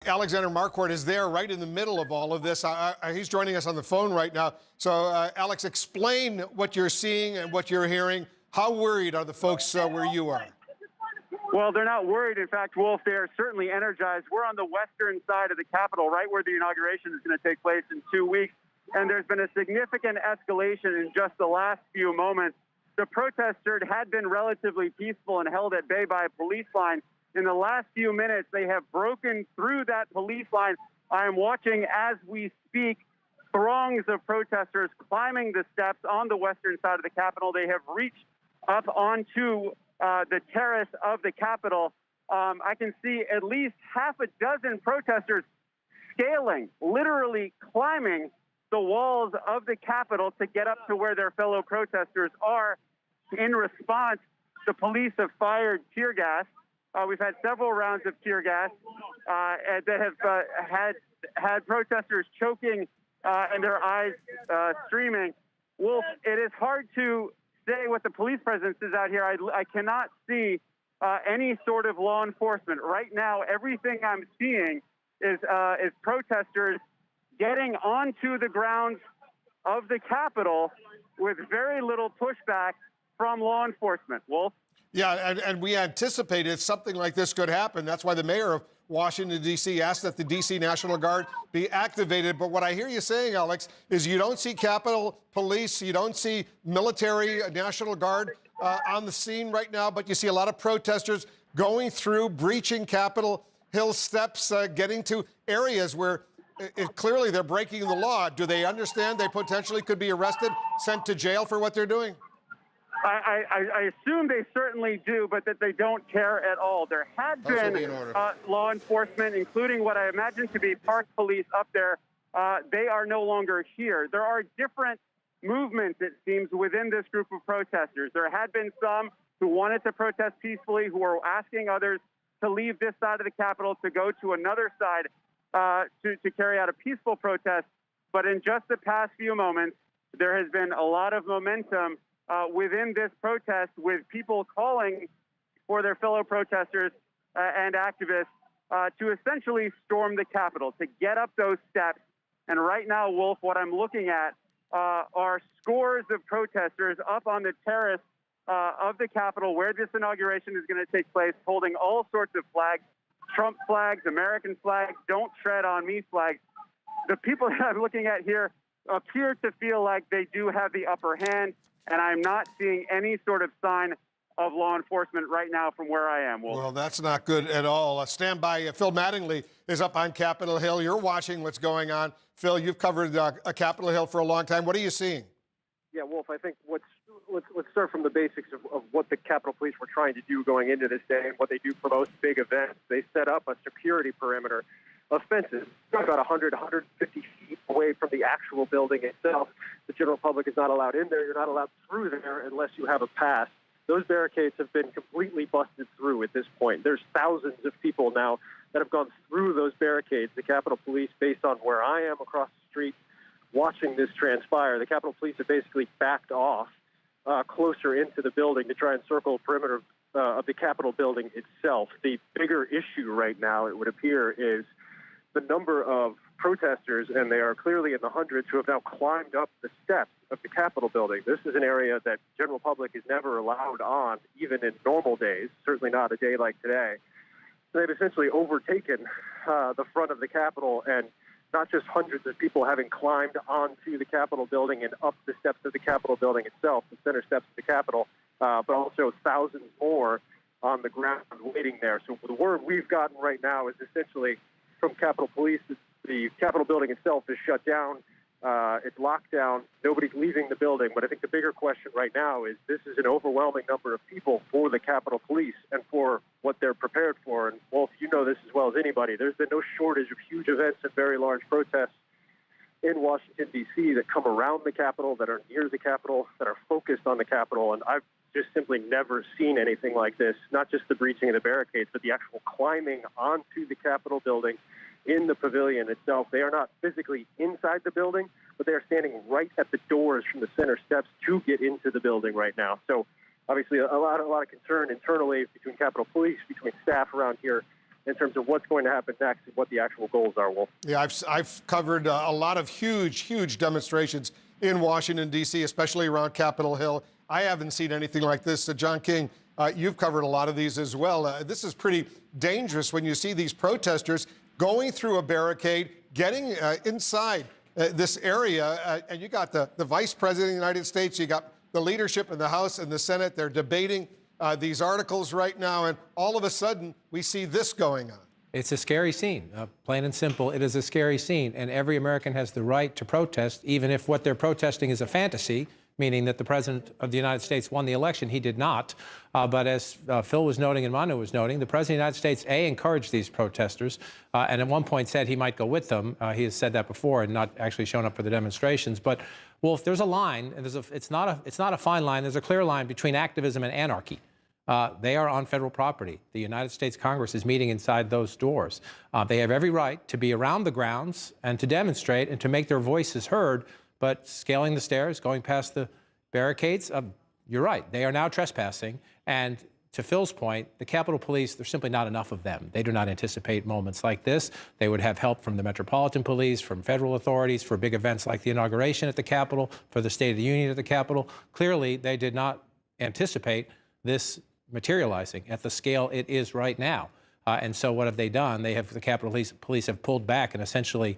Alexander Marquardt is there right in the middle of all of this. He's joining us on the phone right now. So, Alex, explain what you're seeing and what you're hearing. How worried are the folks where you are? Well, they're not worried. In fact, Wolf, they are certainly energized. We're on the western side of the Capitol, right where the inauguration is going to take place in 2 weeks. And there's been a significant escalation in just the last few moments. The protesters had been relatively peaceful and held at bay by a police line. In the last few minutes, they have broken through that police line. I am watching as we speak throngs of protesters climbing the steps on the western side of the Capitol. They have reached up onto the terrace of the Capitol. I can see at least half a dozen protesters scaling, literally climbing the walls of the Capitol to get up to where their fellow protesters are. In response, the police have fired tear gas. We've had several rounds of tear gas that have had protesters choking and their eyes streaming. Wolf, it is hard to say what the police presence is out here. I cannot see any sort of law enforcement. Right now, everything I'm seeing is protesters getting onto the grounds of the Capitol with very little pushback from law enforcement. Wolf? Yeah, and we anticipated something like this could happen. That's why the mayor of Washington, D.C. asked that the D.C. National Guard be activated. But what I hear you saying, Alex, is you don't see Capitol Police, you don't see military, National Guard on the scene right now, but you see a lot of protesters going through, breaching Capitol Hill steps, getting to areas where clearly they're breaking the law. Do they understand they potentially could be arrested, sent to jail for what they're doing? I assume they certainly do, but that they don't care at all. There had been law enforcement, including what I imagine to be park police up there. They are no longer here. There are different movements, it seems, within this group of protesters. There had been some who wanted to protest peacefully, who were asking others to leave this side of the Capitol to go to another side to carry out a peaceful protest. But in just the past few moments, there has been a lot of momentum within this protest, with people calling for their fellow protesters and activists to essentially storm the Capitol, to get up those steps. And right now, Wolf, what I'm looking at are scores of protesters up on the terrace of the Capitol where this inauguration is going to take place, holding all sorts of flags, Trump flags, American flags, Don't Tread on Me flags. The people that I'm looking at here appear to feel like they do have the upper hand, and I'm not seeing any sort of sign of law enforcement right now from where I am, Wolf. Well, that's not good at all. Stand by. Phil Mattingly is up on Capitol Hill. You're watching what's going on. Phil, you've covered Capitol Hill for a long time. What are you seeing? Yeah, Wolf, I think let's start from the basics of what the Capitol Police were trying to do going into this day and what they do for most big events. They set up a security perimeter of fences about 100, 150 feet away from the actual building itself. The general public is not allowed in there. You're not allowed through there unless you have a pass. Those barricades have been completely busted through at this point. There's thousands of people now that have gone through those barricades. The Capitol Police, based on where I am across the street, watching this transpire, the Capitol Police have basically backed off closer into the building to try and circle the perimeter of the Capitol building itself. The bigger issue right now, it would appear, is the number of protesters, and they are clearly in the hundreds, who have now climbed up the steps of the Capitol building. This is an area that general public is never allowed on, even in normal days, certainly not a day like today. They've essentially overtaken the front of the Capitol, and not just hundreds of people having climbed onto the Capitol building and up the steps of the Capitol building itself, the center steps of the Capitol, but also thousands more on the ground waiting there. So the word we've gotten right now is essentially from Capitol Police, the Capitol building itself is shut down. It's locked down. Nobody's leaving the building. But I think the bigger question right now is this is an overwhelming number of people for the Capitol Police and for what they're prepared for. And, Wolf, you know this as well as anybody. There's been no shortage of huge events and very large protests in Washington, D.C. that come around the Capitol, that are near the Capitol, that are focused on the Capitol. And I've just simply never seen anything like this, not just the breaching of the barricades, but the actual climbing onto the Capitol building in the pavilion itself. They are not physically inside the building, but they are standing right at the doors from the center steps to get into the building right now. So obviously a lot of concern internally between Capitol Police, between staff around here, in terms of what's going to happen next and what the actual goals are, Wolf. Yeah, I've covered a lot of huge demonstrations in Washington, D.C., especially around Capitol Hill. I haven't seen anything like this. John King, you've covered a lot of these as well. This is pretty dangerous when you see these protesters going through a barricade, getting inside this area, and you got the Vice President of the United States, you got the leadership in the House and the Senate. They're debating these articles right now, and all of a sudden, we see this going on. It's a scary scene, plain and simple. It is a scary scene, and every American has the right to protest, even if what they're protesting is a fantasy, meaning that the President of the United States won the election. He did not. But as Phil was noting and Manu was noting, the President of the United States, encouraged these protesters, and at one point said he might go with them. He has said that before and not actually shown up for the demonstrations. But, Wolf, there's a line, and it's not a fine line. There's a clear line between activism and anarchy. They are on federal property. The United States Congress is meeting inside those doors. They have every right to be around the grounds and to demonstrate and to make their voices heard, but scaling the stairs, going past the barricades, you're right. They are now trespassing. And to Phil's point, the Capitol Police, there's simply not enough of them. They do not anticipate moments like this. They would have help from the Metropolitan Police, from federal authorities for big events like the inauguration at the Capitol, for the State of the Union at the Capitol. Clearly, they did not anticipate this materializing at the scale it is right now. And so what have they done? The Capitol Police have pulled back and essentially,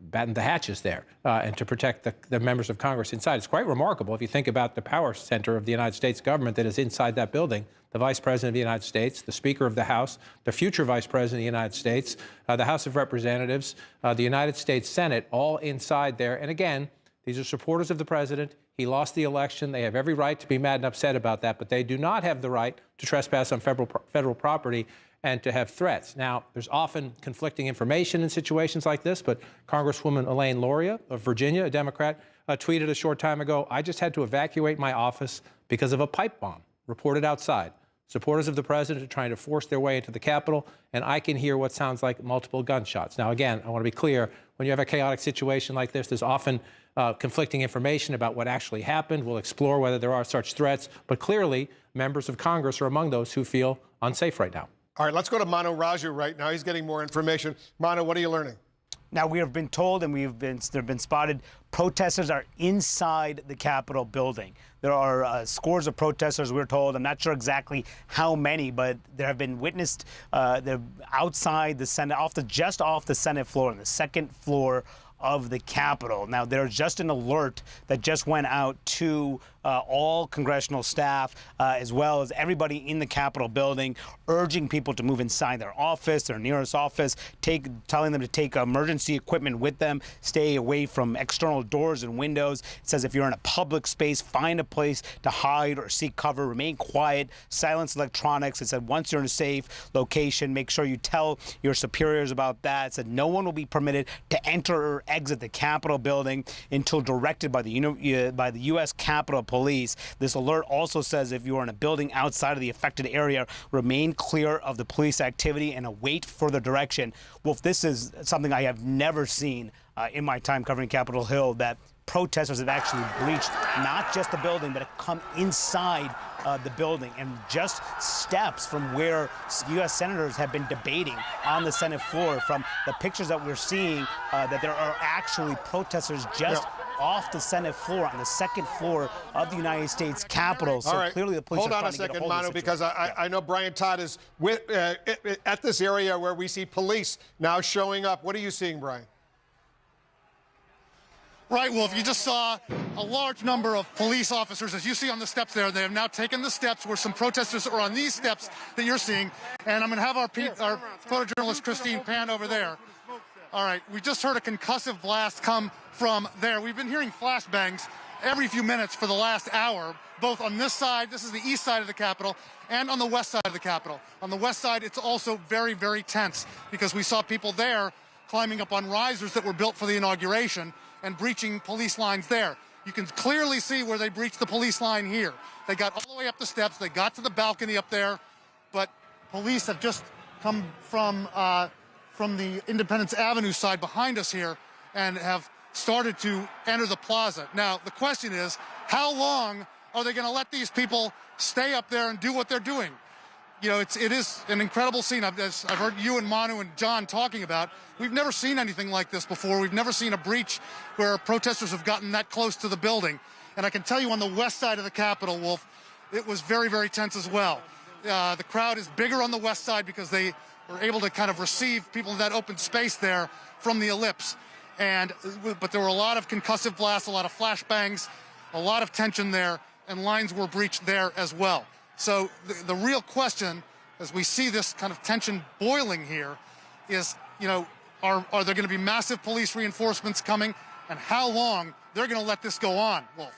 battened the hatches there and to protect the members of Congress inside. It's quite remarkable if you think about the power center of the United States government that is inside that building, the Vice President of the United States, the Speaker of the House, the future Vice President of the United States, the House of Representatives, the United States Senate, all inside there. And again, these are supporters of the president. He lost the election. They have every right to be mad and upset about that, but they do not have the right to trespass on federal property and to have threats. Now, there's often conflicting information in situations like this, but Congresswoman Elaine Luria of Virginia, a Democrat, tweeted a short time ago, "I just had to evacuate my office because of a pipe bomb reported outside. Supporters of the president are trying to force their way into the Capitol, and I can hear what sounds like multiple gunshots." Now, again, I want to be clear. When you have a chaotic situation like this, there's often conflicting information about what actually happened. We'll explore whether there are such threats. But clearly, members of Congress are among those who feel unsafe right now. All right, let's go to Manu Raju right now. He's getting more information. Manu, what are you learning? Now, we have been told and there have been spotted protesters are inside the Capitol building. There are scores of protesters, we're told. I'm not sure exactly how many, but there have been witnessed they're outside the Senate, just off the Senate floor, on the second floor of the Capitol. Now, there's just an alert that just went out to all congressional staff, as well as everybody in the Capitol building, urging people to move inside their office, their nearest office, telling them to take emergency equipment with them, stay away from external doors and windows. It says if you're in a public space, find a place to hide or seek cover, remain quiet, silence electronics. It said once you're in a safe location, make sure you tell your superiors about that. It said no one will be permitted to enter or exit the Capitol building until directed by the U.S. Capitol Police. This alert also says if you are in a building outside of the affected area, remain clear of the police activity and await further direction. Wolf, this is something I have never seen in my time covering Capitol Hill, that protesters have actually breached not just the building, but have come inside the building, and just steps from where U.S. senators have been debating on the Senate floor. From the pictures that we're seeing, that there are actually protesters just off the Senate floor, on the second floor of the United States Capitol. So clearly the police Hold are on trying a to get second, hold of Manu, the because situation. I know Brian Todd is at this area where we see police now showing up. What are you seeing, Brian? Right, Wolf, you just saw a large number of police officers, as you see on the steps there. They have now taken the steps where some protesters are on these steps that you're seeing. And I'm going to have our photojournalist Christine pan over there. All right, we just heard a concussive blast come from there. We've been hearing flashbangs every few minutes for the last hour, both on this side, this is the east side of the Capitol, and on the west side of the Capitol. On the west side, it's also very, very tense because we saw people there climbing up on risers that were built for the inauguration and breaching police lines there. You can clearly see where they breached the police line here. They got all the way up the steps, they got to the balcony up there, but police have just come from the Independence Avenue side behind us here and have started to enter the plaza. Now, the question is, how long are they going to let these people stay up there and do what they're doing? you know, it is an incredible scene. As I've heard you and Manu and John talking about, we've never seen anything like this before. We've never seen a breach where protesters have gotten that close to the building. And I can tell you on the west side of the Capitol, Wolf, it was very, very tense as well. The crowd is bigger on the west side because they were able to kind of receive people in that open space there from the ellipse. But there were a lot of concussive blasts, a lot of flashbangs, a lot of tension there, and lines were breached there as well. So the real question, as we see this kind of tension boiling here, is, you know, are there going to be massive police reinforcements coming, and how long they're going to let this go on, Wolf?